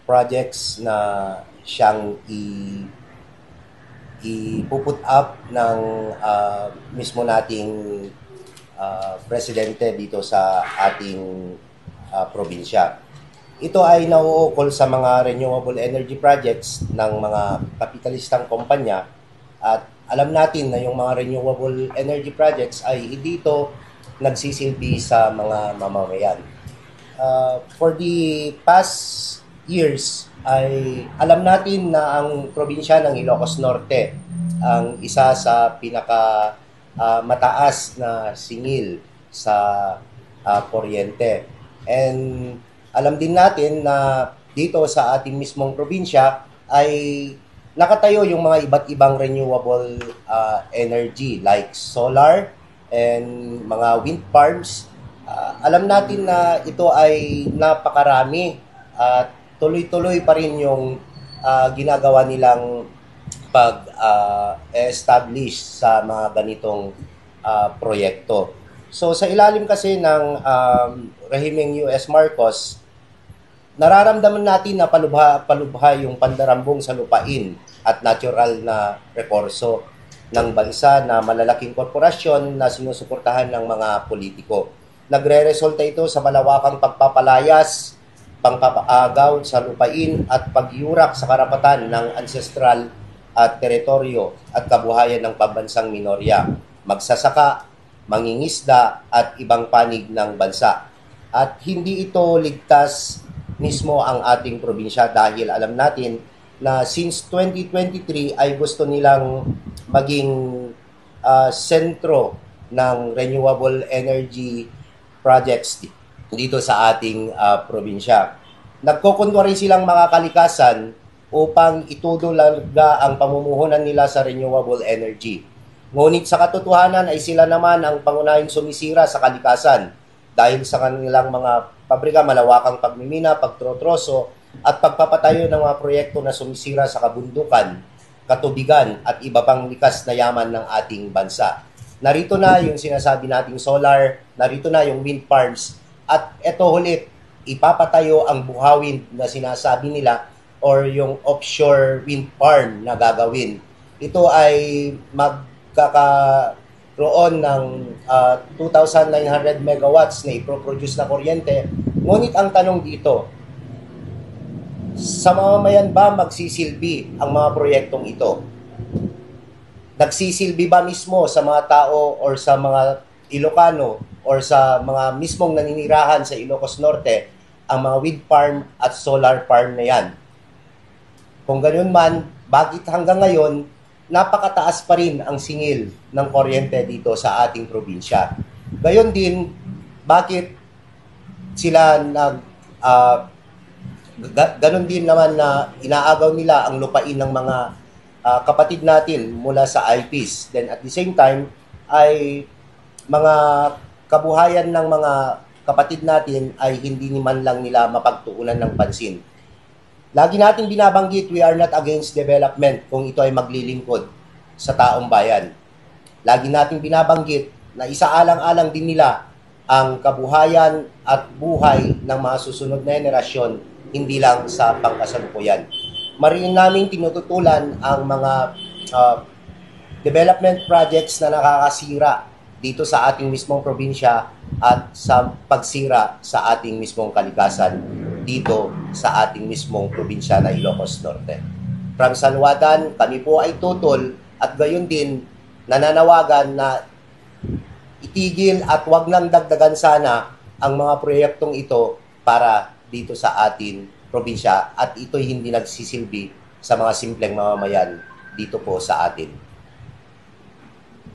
projects na siyang ipuput up ng mismo nating presidente dito sa ating probinsya. Ito ay nauukol sa mga renewable energy projects ng mga kapitalistang kumpanya at alam natin na yung mga renewable energy projects ay hindi ito nagsisilbi sa mga mamamayan. For the past years ay alam natin na ang probinsya ng Ilocos Norte ang isa sa pinaka mataas na singil sa kuryente. And alam din natin na dito sa ating mismong probinsya ay nakatayo yung mga iba't ibang renewable energy like solar and mga wind farms. Alam natin na ito ay napakarami at tuloy-tuloy pa rin yung ginagawa nilang pag-establish sa mga ganitong proyekto. So sa ilalim kasi ng rehimeng US Marcos, nararamdaman natin na palubha yung pandarambong sa lupain at natural na rekurso ng bansa na malalaking korporasyon na sinusuportahan ng mga politiko. Nagre-resulta ito sa malawakang pagpapalayas, pangpapaagaw sa lupain at pagyurak sa karapatan ng ancestral at teritoryo at kabuhayan ng pambansang minorya, magsasaka, mangingisda at ibang panig ng bansa. At hindi ito ligtas mismo ang ating probinsya dahil alam natin na since 2023 ay gusto nilang maging sentro ng renewable energy projects dito sa ating probinsya. Nagkukunwari silang mga kalikasan upang itudulaga ang pamumuhunan nila sa renewable energy. Ngunit sa katotohanan ay sila naman ang pangunahing sumisira sa kalikasan dahil sa kanilang mga pabrika, malawakang pagmimina, pagtrotroso at pagpapatayo ng mga proyekto na sumisira sa kabundukan, katubigan at iba pang likas na yaman ng ating bansa. Narito na yung sinasabi nating solar, narito na yung wind farms at eto ulit, ipapatayo ang buhawin na sinasabi nila or yung offshore wind farm na gagawin. Ito ay magkakaroon ng 2,900 megawatts na iproproduce na kuryente. Ngunit ang tanong dito, sa mamamayan ba magsisilbi ang mga proyektong ito? Nagsisilbi ba mismo sa mga tao or sa mga Ilocano or sa mga mismong naninirahan sa Ilocos Norte ang mga wind farm at solar farm na yan? Kung ganoon man, bakit hanggang ngayon napakataas pa rin ang singil ng kuryente dito sa ating probinsya? Gayon din, bakit sila ganon din naman na inaagaw nila ang lupain ng mga kapatid natin mula sa IPs. Then at the same time, ay mga kabuhayan ng mga kapatid natin ay hindi man lang nila mapagtuunan ng pansin. Lagi nating binabanggit, we are not against development kung ito ay maglilingkod sa taong bayan. Lagi nating binabanggit na isaalang-alang din nila ang kabuhayan at buhay ng mga susunod na henerasyon, hindi lang sa pangkasalukuyan. Mariin namin tinututulan ang mga development projects na nakakasira dito sa ating mismong probinsya at sa pagsira sa ating mismong kalikasan dito sa ating mismong probinsya na Ilocos Norte. From San Juan, kami po ay tutol at gayon din nananawagan na itigil at wag nang dagdagan sana ang mga proyektong ito para dito sa ating probinsya at ito'y hindi nagsisilbi sa mga simpleng mamamayan dito po sa atin.